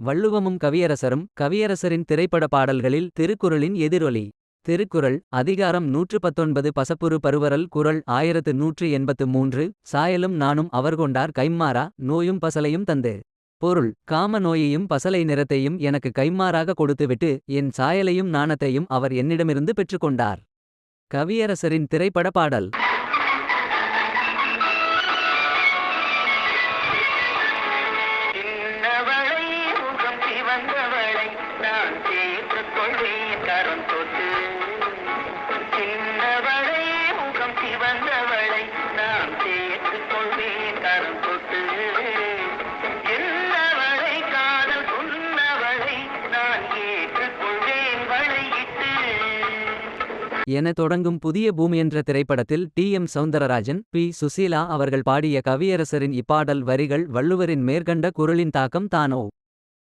வள்ளுவமும் கவியரசரும். கவியரசரின் திரைப்பட பாடல்களில் திருக்குறளின் எதிரொலி. திருக்குறள் அதிகாரம் 119 பசப்புரு பருவரல் குறள் 1183. சாயலும் நாணும் அவர்கொண்டார் கைம்மாறா நோயும் பசலையும் தந்து. பொருள் காம நோயையும் பசலை நிறத்தையும் எனக்கு கைம்மாறாக கொடுத்துவிட்டு. என் சாயலையும் நாணத்தையும் அவர் என்னிடமிருந்து பெற்றுக்கொண்டார். கவியரசரின் திரைப்பட பாடல். சின்னவளை முகம் சிவந்தவளை நான் சேர்த்துக் கொள்வேன் கரம் தொட்டு. சின்னவளை முகம் சிவந்தவளை நான் சேர்த்துக் கொள்வேன் கரம் தொட்டு. என்னவளை காதல் சொன்னவளை நான் ஏற்றுக்கொள்வேன் வளையிட்டு. என தொடங்கும் புதிய பூமி என்ற திரைப்படத்தில் டி.எம். சௌந்தரராஜன், பி. சுசீலா அவர்கள் பாடிய கவியரசரின் இப்பாடல் வரிகள் வள்ளுவரின் மேற்கண்ட குறளின் தாக்கம் தானோ.